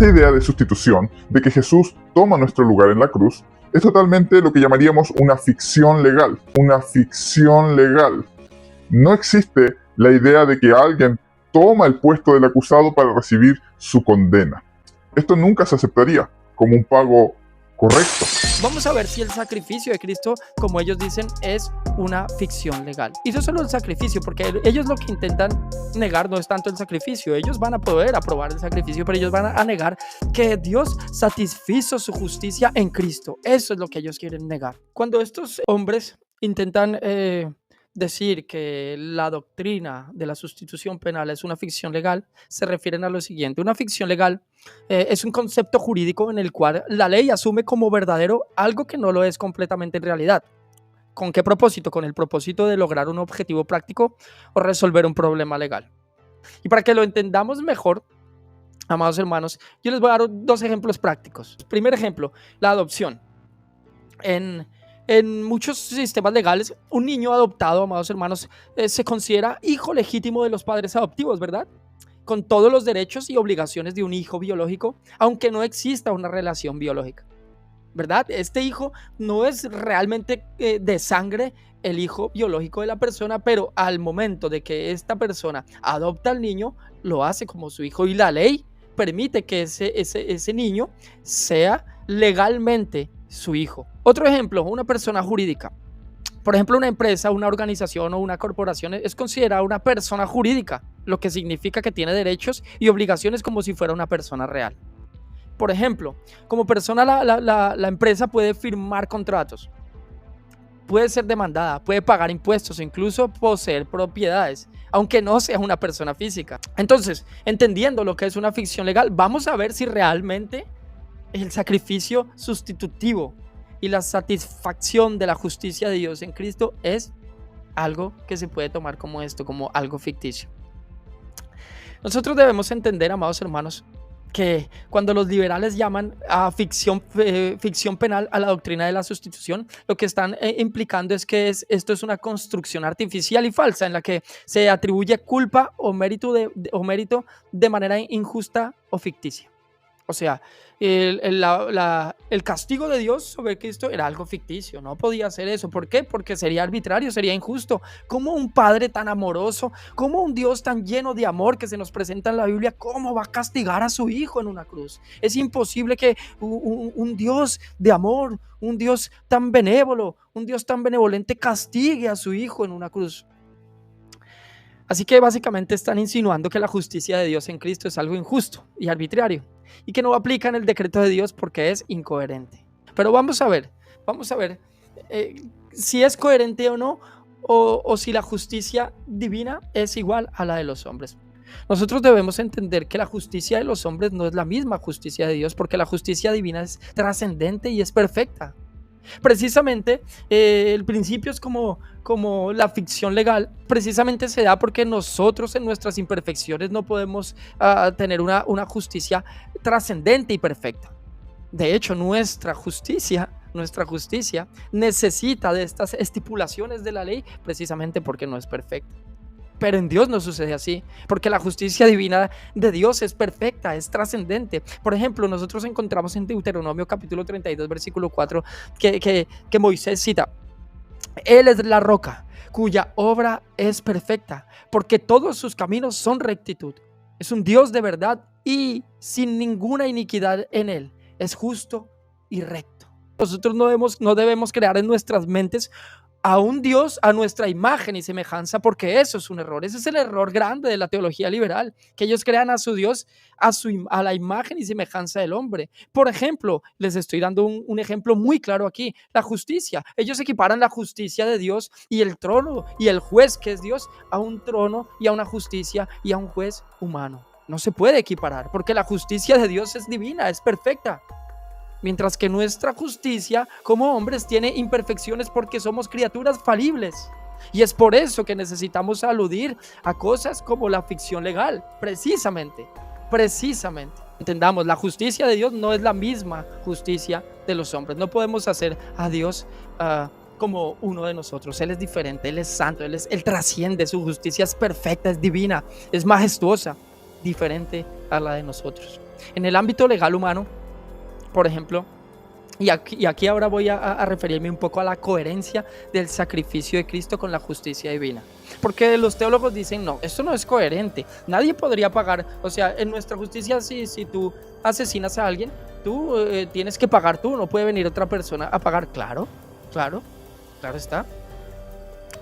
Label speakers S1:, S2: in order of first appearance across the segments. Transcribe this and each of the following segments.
S1: Esta idea de sustitución, de que Jesús toma nuestro lugar en la cruz, es totalmente lo que llamaríamos una ficción legal. Una ficción legal. No existe la idea de que alguien toma el puesto del acusado para recibir su condena. Esto nunca se aceptaría como un pago correcto.
S2: Vamos a ver si el sacrificio de Cristo, como ellos dicen, es una ficción legal. Y no solo el sacrificio, porque ellos lo que intentan negar no es tanto el sacrificio. Ellos van a poder aprobar el sacrificio, pero ellos van a negar que Dios satisfizo su justicia en Cristo. Eso es lo que ellos quieren negar. Cuando estos hombres intentan decir que la doctrina de la sustitución penal es una ficción legal, se refieren a lo siguiente. Una ficción legal es un concepto jurídico en el cual la ley asume como verdadero algo que no lo es completamente en realidad. ¿Con qué propósito? Con el propósito de lograr un objetivo práctico o resolver un problema legal. Y para que lo entendamos mejor, amados hermanos, yo les voy a dar dos ejemplos prácticos. Primer ejemplo, la adopción. En muchos sistemas legales, un niño adoptado, amados hermanos, se considera hijo legítimo de los padres adoptivos, ¿verdad? Con todos los derechos y obligaciones de un hijo biológico, aunque no exista una relación biológica, ¿verdad? Este hijo no es realmente de sangre el hijo biológico de la persona, pero al momento de que esta persona adopta al niño, lo hace como su hijo y la ley permite que ese niño sea legalmente su hijo. Otro ejemplo, una persona jurídica. Por ejemplo, una empresa, una organización o una corporación es considerada una persona jurídica, lo que significa que tiene derechos y obligaciones como si fuera una persona real. Por ejemplo, como persona la empresa puede firmar contratos, puede ser demandada, puede pagar impuestos e incluso poseer propiedades, aunque no sea una persona física. Entonces, entendiendo lo que es una ficción legal, vamos a ver si realmente el sacrificio sustitutivo y la satisfacción de la justicia de Dios en Cristo es algo que se puede tomar como esto, como algo ficticio. Nosotros debemos entender, amados hermanos, que cuando los liberales llaman a ficción penal a la doctrina de la sustitución, lo que están implicando es que esto es una construcción artificial y falsa en la que se atribuye culpa o mérito de manera injusta o ficticia. O sea, el castigo de Dios sobre Cristo era algo ficticio, no podía hacer eso. ¿Por qué? Porque sería arbitrario, sería injusto. ¿Cómo un Padre tan amoroso, cómo un Dios tan lleno de amor que se nos presenta en la Biblia, cómo va a castigar a su Hijo en una cruz? Es imposible que un Dios de amor, un Dios tan benévolo, un Dios tan benevolente castigue a su Hijo en una cruz. Así que básicamente están insinuando que la justicia de Dios en Cristo es algo injusto y arbitrario y que no aplica en el decreto de Dios porque es incoherente. Pero vamos a ver si es coherente o no, o si la justicia divina es igual a la de los hombres. Nosotros debemos entender que la justicia de los hombres no es la misma justicia de Dios, porque la justicia divina es trascendente y es perfecta. Precisamente el principio es como la ficción legal, precisamente se da porque nosotros en nuestras imperfecciones no podemos tener una justicia trascendente y perfecta. De hecho, nuestra justicia necesita de estas estipulaciones de la ley precisamente porque no es perfecta. Pero en Dios no sucede así, porque la justicia divina de Dios es perfecta, es trascendente. Por ejemplo, nosotros encontramos en Deuteronomio capítulo 32, versículo 4, que Moisés cita: Él es la roca, cuya obra es perfecta, porque todos sus caminos son rectitud. Es un Dios de verdad y sin ninguna iniquidad en él. Es justo y recto. Nosotros no debemos crear en nuestras mentes a un Dios a nuestra imagen y semejanza, porque eso es un error. Ese es el error grande de la teología liberal, que ellos crean a su Dios a la imagen y semejanza del hombre. Por ejemplo, les estoy dando un ejemplo muy claro aquí: la justicia. Ellos equiparan la justicia de Dios y el trono y el juez que es Dios a un trono y a una justicia y a un juez humano. No se puede equiparar, porque la justicia de Dios es divina, es perfecta. Mientras que nuestra justicia como hombres tiene imperfecciones porque somos criaturas falibles. Y es por eso que necesitamos aludir a cosas como la ficción legal, precisamente. Entendamos, la justicia de Dios no es la misma justicia de los hombres. No podemos hacer a Dios como uno de nosotros. Él es diferente, Él es santo, Él trasciende, su justicia es perfecta, es divina, es majestuosa, diferente a la de nosotros. En el ámbito legal humano, por ejemplo, y aquí ahora voy a referirme un poco a la coherencia del sacrificio de Cristo con la justicia divina. Porque los teólogos dicen, no, esto no es coherente. Nadie podría pagar, o sea, en nuestra justicia, si tú asesinas a alguien, tú tienes que pagar tú, no puede venir otra persona a pagar. Claro, claro, claro está.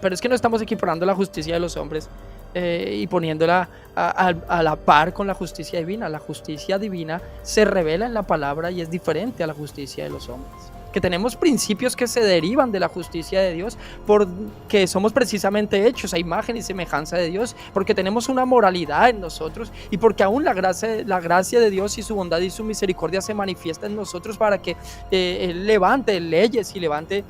S2: Pero es que no estamos equiparando la justicia de los hombres y poniéndola a la par con la justicia divina. La justicia divina se revela en la palabra y es diferente a la justicia de los hombres. Que tenemos principios que se derivan de la justicia de Dios porque somos precisamente hechos a imagen y semejanza de Dios, porque tenemos una moralidad en nosotros y porque aún la gracia de Dios y su bondad y su misericordia se manifiesta en nosotros para que Él levante leyes y levante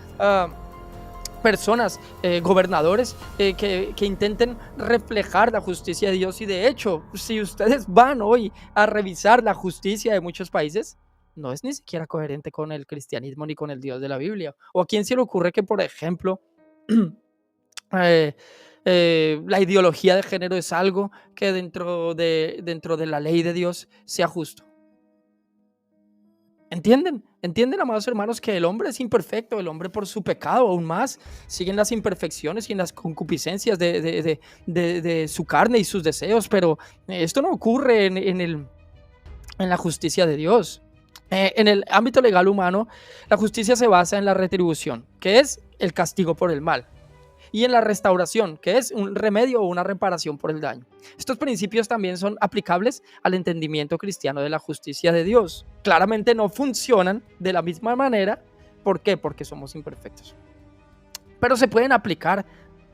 S2: personas, gobernadores que intenten reflejar la justicia de Dios. Y de hecho, si ustedes van hoy a revisar la justicia de muchos países, no es ni siquiera coherente con el cristianismo ni con el Dios de la Biblia. ¿O a quién se le ocurre que, por ejemplo, la ideología de género es algo que dentro de la ley de Dios sea justo? ¿Entienden? ¿Entienden, amados hermanos, que el hombre es imperfecto? El hombre, por su pecado aún más, sigue en las imperfecciones y en las concupiscencias de su carne y sus deseos, pero esto no ocurre en la justicia de Dios. En el ámbito legal humano, la justicia se basa en la retribución, que es el castigo por el mal, y en la restauración, que es un remedio o una reparación por el daño. Estos principios también son aplicables al entendimiento cristiano de la justicia de Dios. Claramente no funcionan de la misma manera. ¿Por qué? Porque somos imperfectos. Pero se pueden aplicar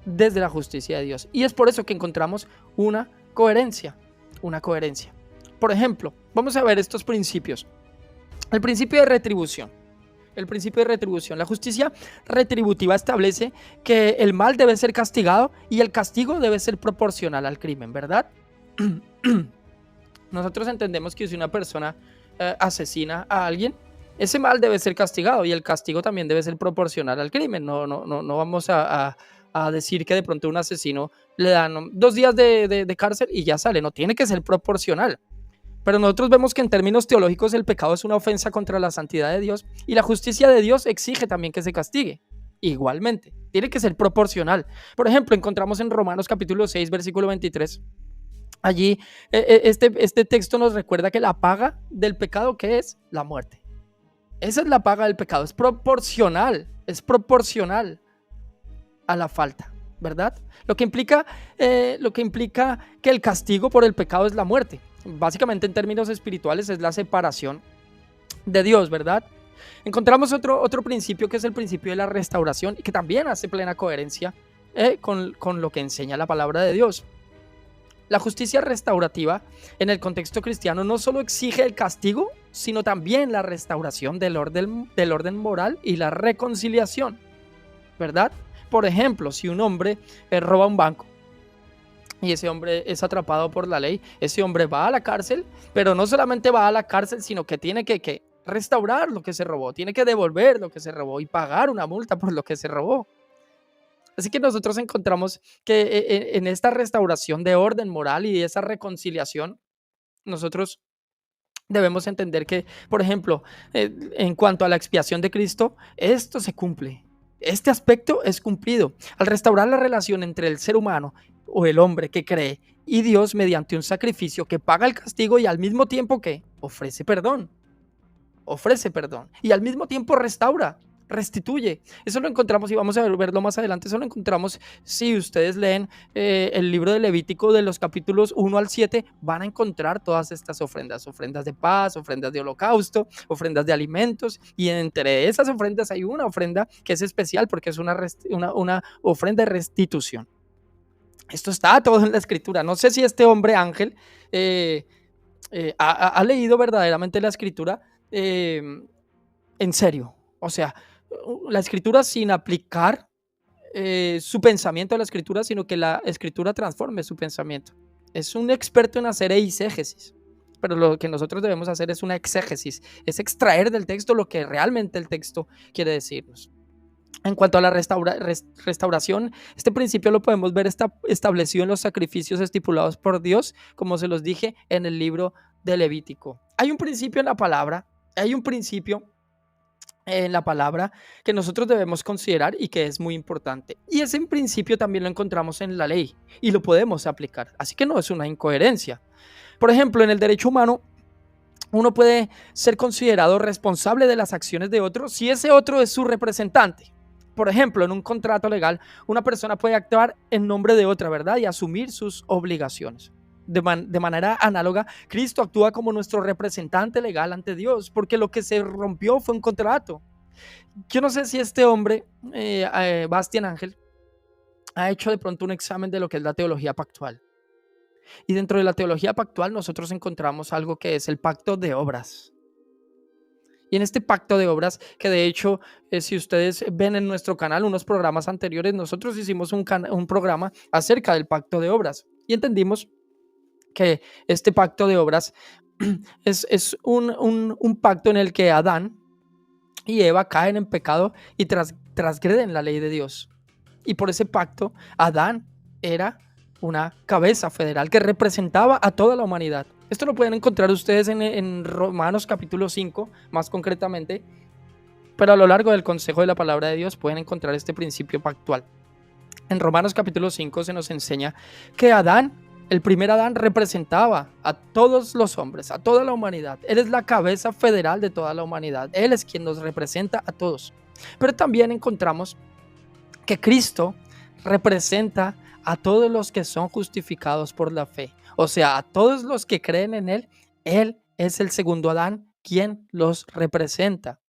S2: desde la justicia de Dios. Y es por eso que encontramos una coherencia. Una coherencia. Por ejemplo, vamos a ver estos principios. El principio de retribución. El principio de retribución. La justicia retributiva establece que el mal debe ser castigado y el castigo debe ser proporcional al crimen, ¿verdad? Nosotros entendemos que si una persona asesina a alguien, ese mal debe ser castigado y el castigo también debe ser proporcional al crimen. No vamos a decir que de pronto a un asesino le dan 2 días de cárcel y ya sale. No, tiene que ser proporcional. Pero nosotros vemos que en términos teológicos el pecado es una ofensa contra la santidad de Dios y la justicia de Dios exige también que se castigue. Igualmente, tiene que ser proporcional. Por ejemplo, encontramos en Romanos capítulo 6, versículo 23. Allí este texto nos recuerda que la paga del pecado, ¿qué es? La muerte. Esa es la paga del pecado. Es proporcional a la falta, ¿verdad? Lo que implica que el castigo por el pecado es la muerte. Básicamente, en términos espirituales, es la separación de Dios, ¿verdad? Encontramos otro principio, que es el principio de la restauración, y que también hace plena coherencia con lo que enseña la palabra de Dios. La justicia restaurativa, en el contexto cristiano, no solo exige el castigo, sino también la restauración del orden moral y la reconciliación, ¿verdad? Por ejemplo, si un hombre roba un banco, y ese hombre es atrapado por la ley, ese hombre va a la cárcel, pero no solamente va a la cárcel, sino que tiene que restaurar lo que se robó, tiene que devolver lo que se robó y pagar una multa por lo que se robó. Así que nosotros encontramos que en esta restauración de orden moral y de esa reconciliación, nosotros debemos entender que, por ejemplo, en cuanto a la expiación de Cristo, esto se cumple. Este aspecto es cumplido. Al restaurar la relación entre el ser humano o el hombre que cree y Dios mediante un sacrificio que paga el castigo y al mismo tiempo que ofrece perdón y al mismo tiempo restaura, restituye. Eso lo encontramos y vamos a verlo más adelante. Eso lo encontramos si ustedes leen el libro de Levítico, de los capítulos 1 al 7, van a encontrar todas estas ofrendas de paz, ofrendas de holocausto, ofrendas de alimentos, y entre esas ofrendas hay una ofrenda que es especial porque es una ofrenda de restitución. Esto está todo en la escritura. No sé si este hombre Ángel ha leído verdaderamente la escritura en serio. O sea, la escritura sin aplicar su pensamiento a la escritura, sino que la escritura transforme su pensamiento. Es un experto en hacer eisegesis, pero lo que nosotros debemos hacer es una exégesis, es extraer del texto lo que realmente el texto quiere decirnos. En cuanto a la restauración, este principio lo podemos ver establecido en los sacrificios estipulados por Dios, como se los dije en el libro de Levítico. Hay un principio en la palabra, que nosotros debemos considerar y que es muy importante. Y ese principio también lo encontramos en la ley y lo podemos aplicar. Así que no es una incoherencia. Por ejemplo, en el derecho humano, uno puede ser considerado responsable de las acciones de otro si ese otro es su representante. Por ejemplo, en un contrato legal, una persona puede actuar en nombre de otra, ¿verdad? Y asumir sus obligaciones. De manera análoga, Cristo actúa como nuestro representante legal ante Dios, porque lo que se rompió fue un contrato. Yo no sé si este hombre, Bastián Ángel, ha hecho de pronto un examen de lo que es la teología pactual. Y dentro de la teología pactual nosotros encontramos algo que es el pacto de obras. Y en este pacto de obras, que de hecho, si ustedes ven en nuestro canal unos programas anteriores, nosotros hicimos un programa acerca del pacto de obras y entendimos que este pacto de obras es un pacto en el que Adán y Eva caen en pecado y transgreden la ley de Dios. Y por ese pacto, Adán era una cabeza federal que representaba a toda la humanidad. Esto lo pueden encontrar ustedes en Romanos capítulo 5, más concretamente, pero a lo largo del consejo de la palabra de Dios pueden encontrar este principio pactual. En Romanos capítulo 5 se nos enseña que Adán, el primer Adán, representaba a todos los hombres, a toda la humanidad. Él es la cabeza federal de toda la humanidad. Él es quien nos representa a todos. Pero también encontramos que Cristo representa a todos los que son justificados por la fe. O sea, a todos los que creen en Él, Él es el segundo Adán quien los representa.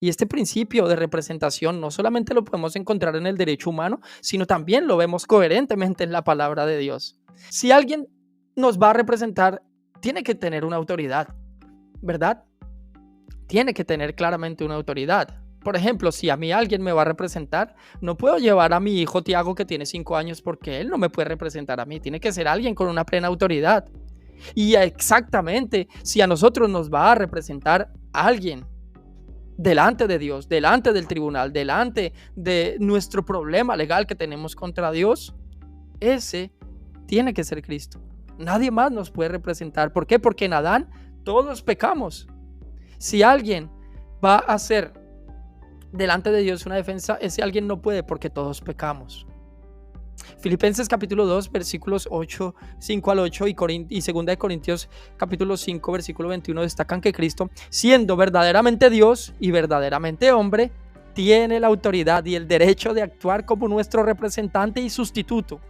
S2: Y este principio de representación no solamente lo podemos encontrar en el derecho humano, sino también lo vemos coherentemente en la palabra de Dios. Si alguien nos va a representar, tiene que tener una autoridad, ¿verdad? Tiene que tener claramente una autoridad. Por ejemplo, si a mí alguien me va a representar, no puedo llevar a mi hijo Tiago, que tiene 5 años, porque él no me puede representar a mí. Tiene que ser alguien con una plena autoridad. Y exactamente, si a nosotros nos va a representar alguien delante de Dios, delante del tribunal, delante de nuestro problema legal que tenemos contra Dios, ese tiene que ser Cristo. Nadie más nos puede representar. ¿Por qué? Porque en Adán todos pecamos. Si alguien va a hacer delante de Dios una defensa, ese alguien no puede, porque todos pecamos. Filipenses capítulo 2 versículos 5 al 8 y 2 de Corintios capítulo 5 versículo 21 destacan que Cristo, siendo verdaderamente Dios y verdaderamente hombre, tiene la autoridad y el derecho de actuar como nuestro representante y sustituto.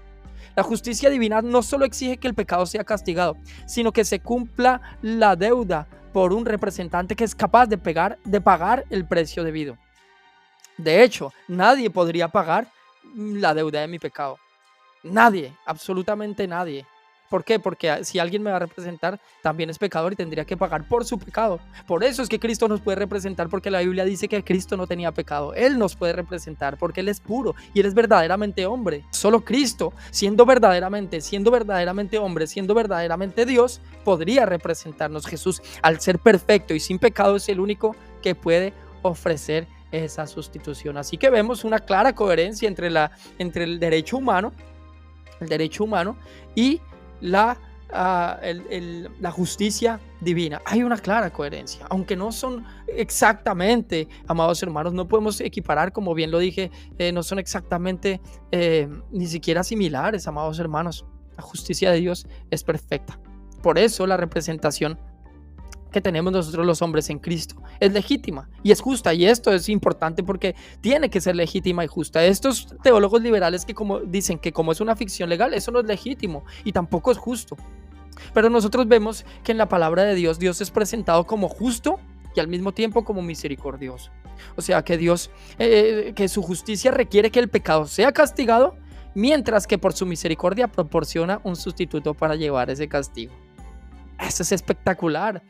S2: La justicia divina no solo exige que el pecado sea castigado, sino que se cumpla la deuda por un representante que es capaz de pagar el precio debido. De hecho, nadie podría pagar la deuda de mi pecado. Nadie, absolutamente nadie. ¿Por qué? Porque si alguien me va a representar, también es pecador y tendría que pagar por su pecado. Por eso es que Cristo nos puede representar, porque la Biblia dice que Cristo no tenía pecado. Él nos puede representar porque Él es puro y Él es verdaderamente hombre. Solo Cristo, siendo verdaderamente hombre, siendo verdaderamente Dios, podría representarnos. Jesús, al ser perfecto y sin pecado, es el único que puede ofrecer esa sustitución. Así que vemos una clara coherencia entre el derecho humano y la justicia divina. Hay una clara coherencia, aunque no son exactamente, amados hermanos, no podemos equiparar, como bien lo dije, no son exactamente ni siquiera similares, amados hermanos. La justicia de Dios es perfecta. Por eso la representación que tenemos nosotros los hombres en Cristo es legítima y es justa, y esto es importante porque tiene que ser legítima y justa. Estos teólogos liberales que dicen que como es una ficción legal, eso no es legítimo y tampoco es justo, pero nosotros vemos que en la palabra de Dios, Dios es presentado como justo y al mismo tiempo como misericordioso. O sea que Dios, que su justicia requiere que el pecado sea castigado, mientras que por su misericordia proporciona un sustituto para llevar ese castigo. Eso es espectacular,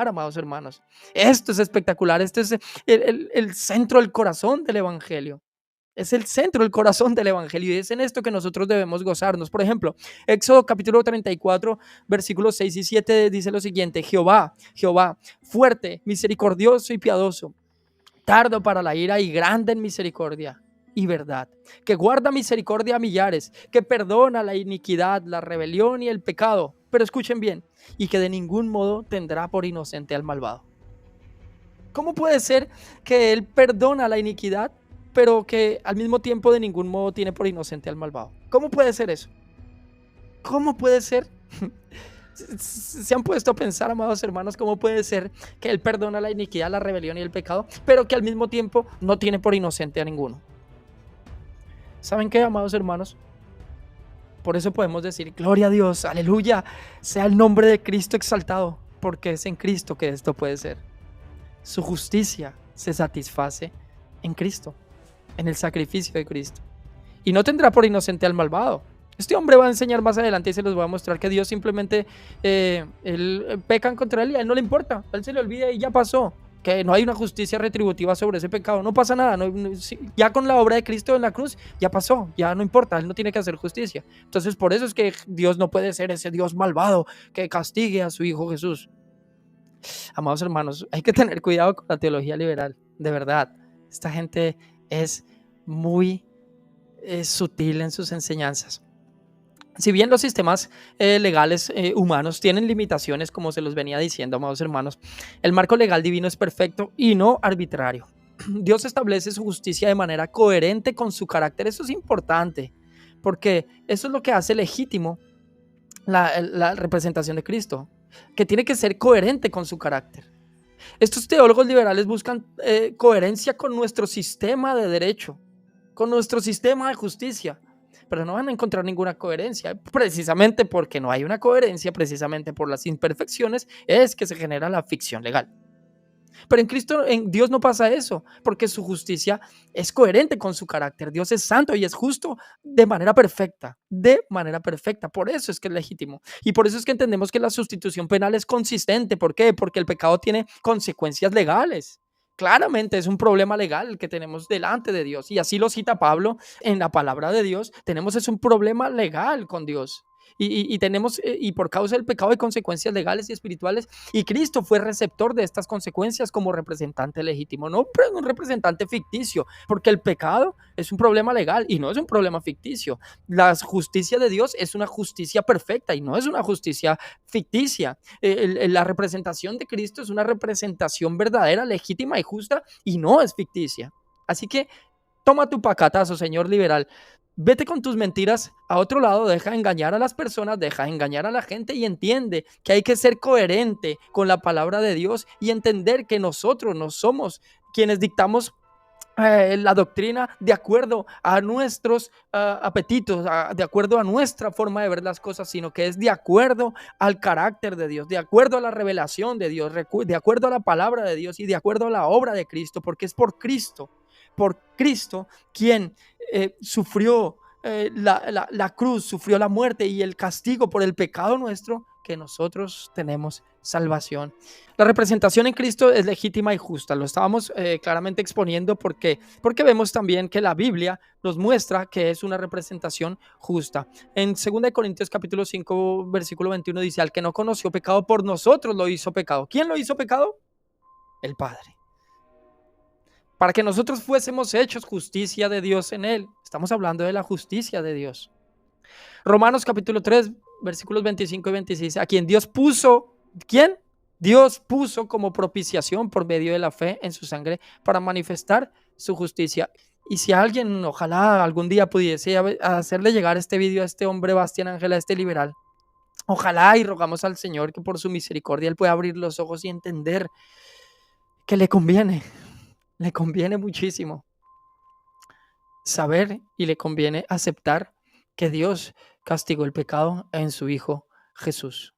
S2: amados hermanos. Esto es espectacular. Esto es el centro del corazón del Evangelio. Es el centro del corazón del Evangelio y es en esto que nosotros debemos gozarnos. Por ejemplo, Éxodo capítulo 34, versículos 6 y 7 dice lo siguiente: Jehová, fuerte, misericordioso y piadoso, tardo para la ira y grande en misericordia y verdad, que guarda misericordia a millares, que perdona la iniquidad, la rebelión y el pecado, pero escuchen bien, y que de ningún modo tendrá por inocente al malvado. ¿Cómo puede ser que Él perdona la iniquidad, pero que al mismo tiempo de ningún modo tiene por inocente al malvado? ¿Cómo puede ser eso? ¿Cómo puede ser? ¿Se han puesto a pensar, amados hermanos, cómo puede ser que Él perdona la iniquidad, la rebelión y el pecado, pero que al mismo tiempo no tiene por inocente a ninguno? ¿Saben qué, amados hermanos? Por eso podemos decir, gloria a Dios, aleluya, sea el nombre de Cristo exaltado, porque es en Cristo que esto puede ser. Su justicia se satisface en Cristo, en el sacrificio de Cristo. Y no tendrá por inocente al malvado. Este hombre va a enseñar más adelante y se los voy a mostrar que Dios simplemente, pecan contra él y a él no le importa, a él se le olvida y ya pasó. Que no hay una justicia retributiva sobre ese pecado, no pasa nada, ya con la obra de Cristo en la cruz, ya pasó, ya no importa, él no tiene que hacer justicia. Entonces por eso es que Dios no puede ser ese Dios malvado que castigue a su Hijo Jesús. Amados hermanos, hay que tener cuidado con la teología liberal, de verdad. Esta gente es muy sutil en sus enseñanzas. Si bien los sistemas legales humanos tienen limitaciones, como se los venía diciendo, amados hermanos, el marco legal divino es perfecto y no arbitrario. Dios establece su justicia de manera coherente con su carácter. Eso es importante, porque eso es lo que hace legítimo la representación de Cristo, que tiene que ser coherente con su carácter. Estos teólogos liberales buscan coherencia con nuestro sistema de derecho, con nuestro sistema de justicia, pero no van a encontrar ninguna coherencia, precisamente porque no hay una coherencia, precisamente por las imperfecciones, es que se genera la ficción legal. Pero en Cristo, en Dios no pasa eso, porque su justicia es coherente con su carácter. Dios es santo y es justo de manera perfecta, de manera perfecta. Por eso es que es legítimo. Y por eso es que entendemos que la sustitución penal es consistente. ¿Por qué? Porque el pecado tiene consecuencias legales. Claramente es un problema legal que tenemos delante de Dios. Y así lo cita Pablo en la palabra de Dios. Es un problema legal con Dios. Y por causa del pecado hay consecuencias legales y espirituales, y Cristo fue receptor de estas consecuencias como representante legítimo, no un representante ficticio, porque el pecado es un problema legal y no es un problema ficticio. La justicia de Dios es una justicia perfecta y no es una justicia ficticia. La representación de Cristo es una representación verdadera, legítima y justa, y no es ficticia. Así que toma tu pacatazo, señor liberal. Vete con tus mentiras a otro lado, deja de engañar a las personas, deja de engañar a la gente y entiende que hay que ser coherente con la palabra de Dios y entender que nosotros no somos quienes dictamos la doctrina de acuerdo a nuestros apetitos, de acuerdo a nuestra forma de ver las cosas, sino que es de acuerdo al carácter de Dios, de acuerdo a la revelación de Dios, de acuerdo a la palabra de Dios y de acuerdo a la obra de Cristo, porque es por Cristo quien sufrió la cruz, sufrió la muerte y el castigo por el pecado nuestro, que nosotros tenemos salvación. La representación en Cristo es legítima y justa. Lo estábamos claramente exponiendo porque vemos también que la Biblia nos muestra que es una representación justa. En 2 Corintios capítulo 5, versículo 21 dice, al que no conoció pecado, por nosotros lo hizo pecado. ¿Quién lo hizo pecado? El Padre. Para que nosotros fuésemos hechos justicia de Dios en él. Estamos hablando de la justicia de Dios. Romanos capítulo 3, versículos 25 y 26. A quien Dios puso, ¿quién? Dios puso como propiciación por medio de la fe en su sangre para manifestar su justicia. Y si alguien, ojalá algún día pudiese hacerle llegar este video a este hombre, Bastián Ángel, a este liberal. Ojalá y rogamos al Señor que por su misericordia Él pueda abrir los ojos y entender que le conviene muchísimo saber y le conviene aceptar que Dios castigó el pecado en su Hijo Jesús.